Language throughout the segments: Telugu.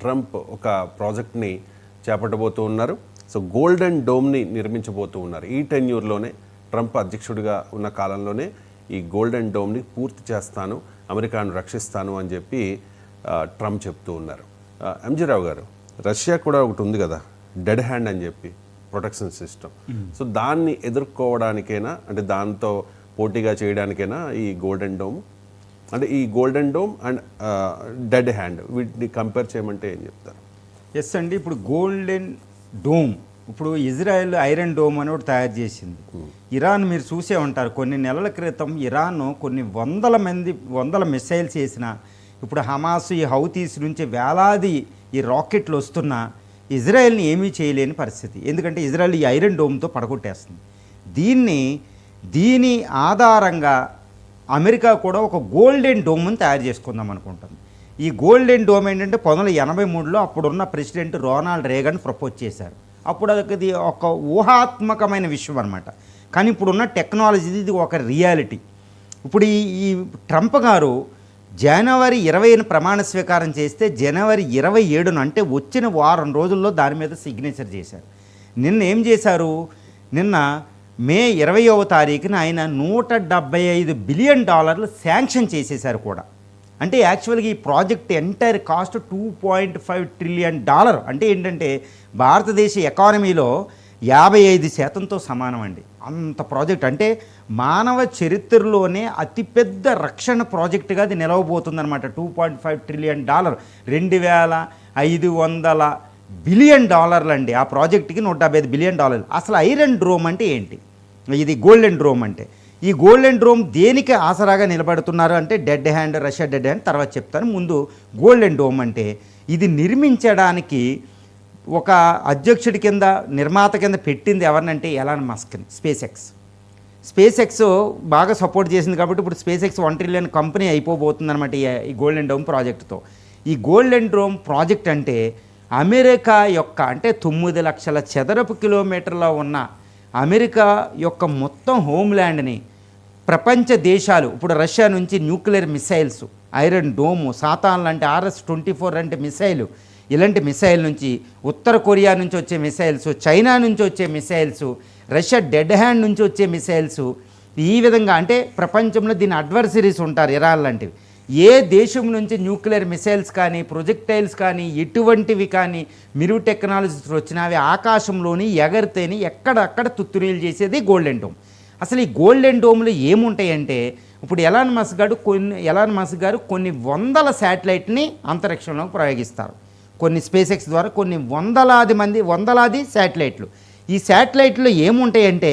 ట్రంప్ ఒక ప్రాజెక్ట్ని చేపట్టబోతూ ఉన్నారు. సో గోల్డెన్ డోమ్ని నిర్మించబోతూ ఉన్నారు. ఈ టెన్యూర్లోనే ట్రంప్ అధ్యక్షుడిగా ఉన్న కాలంలోనే ఈ గోల్డెన్ డోమ్ని పూర్తి చేస్తాను, అమెరికాను రక్షిస్తాను అని చెప్పి ట్రంప్ చెప్తూ ఉన్నారు. ఎంజీ రావు గారు, రష్యా కూడా ఒకటి ఉంది కదా, డెడ్ హ్యాండ్ అని చెప్పి ప్రొటెక్షన్ సిస్టమ్. సో దాన్ని ఎదుర్కోవడానికైనా, అంటే దాంతో పోటీగా చేయడానికైనా ఈ గోల్డెన్ డోమ్, అంటే ఈ golden dome and dead hand వీటిని కంపేర్ చేయమంటే ఏం చెప్తారు? ఎస్ అండి, ఇప్పుడు గోల్డెన్ డోమ్, ఇప్పుడు ఇజ్రాయెల్ ఐరన్ డోమ్ అని ఒకటి తయారు చేసింది. ఇరాన్ మీరు చూసే ఉంటారు, కొన్ని నెలల క్రితం ఇరాన్ కొన్ని వందల మిసైల్స్ వేసిన, ఇప్పుడు హమాస్ ఈ హౌతీస్ నుంచి వేలాది ఈ రాకెట్లు వస్తున్నా ఇజ్రాయెల్ని ఏమీ చేయలేని పరిస్థితి. ఎందుకంటే ఇజ్రాయెల్ ఈ ఐరన్ డోమ్తో పడగొట్టేస్తుంది. దీని ఆధారంగా అమెరికా కూడా ఒక గోల్డెన్ డోమ్ని తయారు చేసుకుందాం అనుకుంటుంది. ఈ గోల్డెన్ డోమ్ ఏంటంటే 1983లో అప్పుడున్న ప్రెసిడెంట్ రోనాల్డ్ రేగన్ ప్రపోజ్ చేశారు. అప్పుడు అది ఒక ఊహాత్మకమైన విషయం అనమాట. కానీ ఇప్పుడున్న టెక్నాలజీ ఇది ఒక రియాలిటీ. ఇప్పుడు ఈ ట్రంప్ గారు జనవరి 20న ప్రమాణ స్వీకారం చేస్తే జనవరి 27న అంటే వచ్చిన వారం రోజుల్లో దాని మీద సిగ్నేచర్ చేశారు. నిన్న ఏం చేశారు, నిన్న మే 20వ తారీఖున ఆయన $175 బిలియన్ శాంక్షన్ చేసేశారు కూడా. అంటే యాక్చువల్గా ఈ ప్రాజెక్ట్ ఎంటైర్ కాస్ట్ $2.5 ట్రిలియన్. అంటే ఏంటంటే భారతదేశ ఎకానమీలో 55%తో సమానం అండి. అంత ప్రాజెక్ట్ అంటే మానవ చరిత్రలోనే అతిపెద్ద రక్షణ ప్రాజెక్టుగా అది నిలవబోతుందన్నమాట. $2.5 ట్రిలియన్, $2,500 బిలియన్ అండి. ఆ ప్రాజెక్ట్కి $175 బిలియన్. అసలు ఐరన్ డోమ్ అంటే ఏంటి, ఇది గోల్డెన్ డోమ్ అంటే, ఈ గోల్డెన్ డోమ్ దేనికి ఆసరాగా నిలబడుతున్నారు అంటే dead hand, Russia dead hand తర్వాత చెప్తాను. ముందు గోల్డెన్ డోమ్ అంటే ఇది నిర్మించడానికి ఒక అధ్యక్షుడి కింద, నిర్మాత కింద పెట్టింది ఎవరినంటే ఎలాన్ మస్క్ని. స్పేస్ ఎక్స్ బాగా సపోర్ట్ చేసింది కాబట్టి ఇప్పుడు స్పేస్ ఎక్స్ $1 ట్రిలియన్ కంపెనీ అయిపోబోతుందన్నమాట ఈ గోల్డెన్ డోమ్ ప్రాజెక్టుతో. ఈ గోల్డెన్ డోమ్ ప్రాజెక్ట్ అంటే అమెరికా యొక్క, అంటే 9 లక్షల చదరపు కిలోమీటర్ల ఉన్న అమెరికా యొక్క మొత్తం హోమ్ల్యాండ్ని ప్రపంచ దేశాలు, ఇప్పుడు రష్యా నుంచి nuclear missiles, iron dome, Satan లాంటి RS-24 లాంటి మిసైలు, ఇలాంటి మిసైల్ నుంచి, ఉత్తర కొరియా నుంచి వచ్చే మిసైల్స్, చైనా నుంచి వచ్చే మిసైల్స్, రష్యా డెడ్ హ్యాండ్ నుంచి వచ్చే మిసైల్స్, ఈ విధంగా అంటే ప్రపంచంలో దీని అడ్వర్సరీస్ ఉంటారు ఇరాన్ లాంటివి. ఏ దేశం నుంచి న్యూక్లియర్ మిసైల్స్ కానీ, ప్రొజెక్టైల్స్ కానీ, ఎటువంటివి కానీ మిరు టెక్నాలజీస్ వచ్చినా అవి ఆకాశంలోని ఎగరితేని ఎక్కడక్కడ తుత్తురీలు చేసేది గోల్డెన్ డోమ్. అసలు ఈ గోల్డెన్ డోమ్లో ఏముంటాయంటే, ఇప్పుడు ఎలాన్ మస్క్ గారు కొన్ని వందల శాటిలైట్ని అంతరిక్షంలోకి ప్రయోగిస్తారు. కొన్ని స్పేస్ ఎక్స్ ద్వారా కొన్ని వందలాది శాటిలైట్లు. ఈ శాటిలైట్లో ఏముంటాయంటే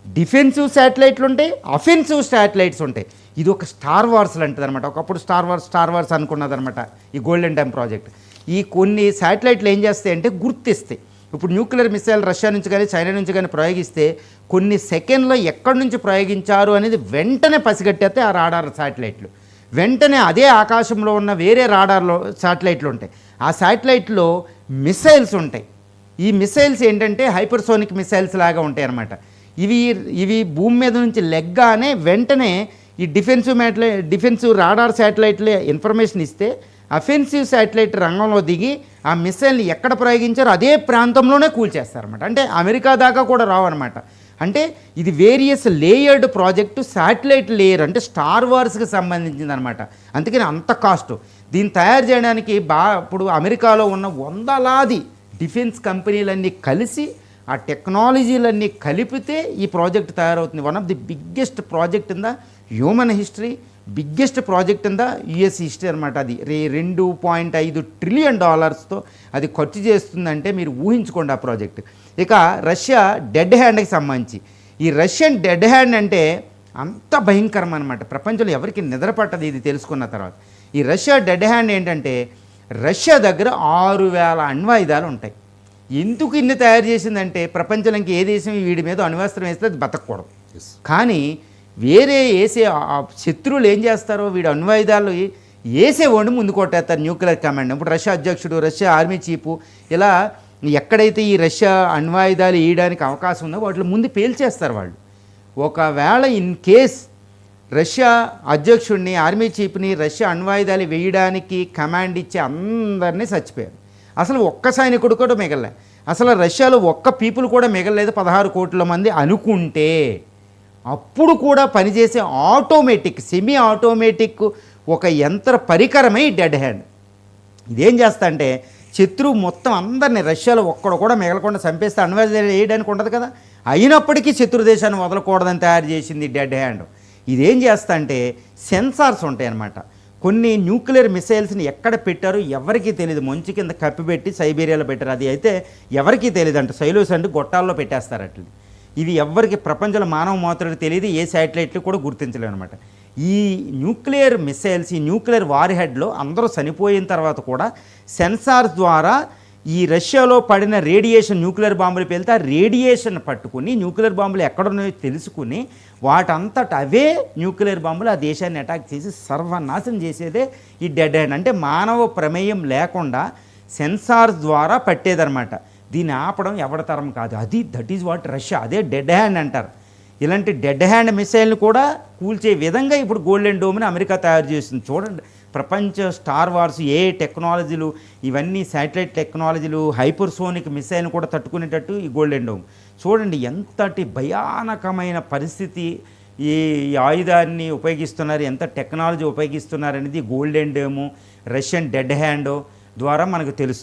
డిఫెన్సివ్ శాటిలైట్లు ఉంటాయి, అఫెన్సివ్ శాటిలైట్స్ ఉంటాయి. ఇది ఒక స్టార్ వార్స్ లాంటిది అనమాట. ఒకప్పుడు స్టార్ వార్స్ అనుకున్నదనమాట ఈ గోల్డెన్ డోమ్ ప్రాజెక్ట్. ఈ కొన్ని శాటిలైట్లు ఏం చేస్తాయంటే గుర్తిస్తాయి. ఇప్పుడు న్యూక్లియర్ మిసైల్ రష్యా నుంచి కానీ చైనా నుంచి కానీ ప్రయోగిస్తే కొన్ని సెకండ్లో ఎక్కడి నుంచి ప్రయోగించారు అనేది వెంటనే పసిగట్టేస్తే ఆ రాడార్ శాటిలైట్లు. వెంటనే అదే ఆకాశంలో ఉన్న వేరే రాడార్లో శాటిలైట్లు ఉంటాయి. ఆ శాటిలైట్లో మిసైల్స్ ఉంటాయి. ఈ మిసైల్స్ ఏంటంటే హైపర్సోనిక్ మిసైల్స్ లాగా ఉంటాయి అన్నమాట. ఇవి భూమి మీద నుంచి లెగ్గానే వెంటనే ఈ డిఫెన్సివ్ రాడార్ శాటిలైట్లే ఇన్ఫర్మేషన్ ఇస్తే అఫెన్సివ్ శాటిలైట్ రంగంలో దిగి ఆ మిసైల్ని ఎక్కడ ప్రయోగించారో అదే ప్రాంతంలోనే కూల్చేస్తారన్నమాట. అంటే అమెరికా దాకా కూడా రావన్నమాట. అంటే ఇది various layered project, satellite layer అంటే స్టార్ వార్స్కి సంబంధించింది అనమాట. అందుకని అంత కాస్ట్. దీన్ని తయారు చేయడానికి ఇప్పుడు అమెరికాలో ఉన్న వందలాది డిఫెన్స్ కంపెనీలన్నీ కలిసి ఆ టెక్నాలజీలన్నీ కలిపితే ఈ ప్రాజెక్ట్ తయారవుతుంది. One of the biggest project in the human history, biggest project in the US history అనమాట. అది $2.5 ట్రిలియన్ అది ఖర్చు చేస్తుందంటే మీరు ఊహించుకోండి ఆ ప్రాజెక్ట్. ఇక రష్యా డెడ్ హ్యాండ్కి సంబంధించి, ఈ రష్యన్ డెడ్ హ్యాండ్ అంటే అంత భయంకరం అనమాట. ప్రపంచంలో ఎవరికి నిద్రపట్టదు ఇది తెలుసుకున్న తర్వాత. ఈ రష్యా డెడ్ హ్యాండ్ ఏంటంటే రష్యా దగ్గర 6,000 అణ్వాయుధాలు ఉంటాయి. ఎందుకు ఇన్ని తయారు చేసిందంటే ప్రపంచంలో ఇంక ఏ దేశం వీడి మీద అణ్వస్త్రం వేస్తే అది బతకూడదు. కానీ వేరే శత్రువులు ఏం చేస్తారో వీడు అణ్వాయుధాలు వేసేవాడిని ముందు కొట్టేస్తారు న్యూక్లియర్ కమాండ్. ఇప్పుడు రష్యా అధ్యక్షుడు, రష్యా ఆర్మీ చీఫ్ ఇలా ఎక్కడైతే ఈ రష్యా అణ్వాయుధాలు వేయడానికి అవకాశం ఉందో వాటిలో ముందు పేల్చేస్తారు వాళ్ళు. ఒకవేళ ఇన్ కేస్ రష్యా అధ్యక్షుడిని, ఆర్మీ చీఫ్ని రష్యా అణ్వాయుధాలు వేయడానికి కమాండ్ ఇచ్చి అందరినీ చచ్చిపోయారు. అసలు ఒక్క సైనికుడు కూడా మిగలలే. అసలు రష్యాలో ఒక్క పీపుల్ కూడా మిగలలేదు 16 కోట్ల మంది అనుకుంటే, అప్పుడు కూడా పనిచేసే ఆటోమేటిక్ సెమీ ఆటోమేటిక్ ఒక యంత్ర పరికరమే డెడ్ హ్యాండ్. ఇదేం చేస్తా అంటే శత్రువు మొత్తం అందరినీ రష్యాలో ఒక్కడు కూడా మిగలకుండా చంపేస్తే అణ్వాయుధాలు వేయడానికి ఉండదు కదా, అయినప్పటికీ శత్రు దేశాన్ని వదలకూడదని తయారు చేసింది డెడ్ హ్యాండ్. ఇదేం చేస్తా అంటే సెన్సార్స్ ఉంటాయి అన్నమాట. కొన్ని న్యూక్లియర్ మిసైల్స్ని ఎక్కడ పెట్టారో ఎవరికీ తెలియదు, మంచు కింద కప్పిపెట్టి సైబీరియాలో పెట్టారు. అది అయితే ఎవరికీ తెలియదు అంట, సైలోస్ అంటే గొట్టాల్లో పెట్టేస్తారు అట్లా. ఇది ఎవరికి ప్రపంచంలో మానవ మాత్రుడికి తెలియదు, ఏ శాటిలైట్లు కూడా గుర్తించలేవు అనమాట. ఈ న్యూక్లియర్ మిసైల్స్, ఈ న్యూక్లియర్ వార్ హెడ్లో అందరూ చనిపోయిన తర్వాత కూడా సెన్సార్స్ ద్వారా ఈ రష్యాలో పడిన రేడియేషన్, న్యూక్లియర్ బాంబులు పేలితే ఆ రేడియేషన్ పట్టుకుని న్యూక్లియర్ బాంబులు ఎక్కడున్నాయో తెలుసుకుని వాటంతట అవే న్యూక్లియర్ బాంబులు ఆ దేశాన్ని అటాక్ చేసి సర్వనాశనం చేసేదే ఈ డెడ్ హ్యాండ్. అంటే మానవ ప్రమేయం లేకుండా సెన్సార్స్ ద్వారా పట్టేదన్నమాట. దీన్ని ఆపడం ఎవరి తరం కాదు. దట్ ఈజ్ వాట్ రష్యా, అదే డెడ్ హ్యాండ్ అంటారు. ఇలాంటి డెడ్ హ్యాండ్ మిసైల్ని కూడా కూల్చే విధంగా ఇప్పుడు గోల్డెన్ డోమ్ని అమెరికా తయారు చేస్తుంది. చూడండి, ప్రపంచ స్టార్ వార్స్, ఏ టెక్నాలజీలు, ఇవన్నీ శాటిలైట్ టెక్నాలజీలు, హైపర్సోనిక్ మిసైల్ని కూడా తట్టుకునేటట్టు ఈ గోల్డెన్ డోమ్. చూడండి ఎంతటి భయానకమైన పరిస్థితి ఈ ఆయుధాన్ని ఉపయోగిస్తున్నారు, ఎంత టెక్నాలజీ ఉపయోగిస్తున్నారు అనేది golden dome, Russian dead hand ద్వారా మనకు తెలుస్తుంది.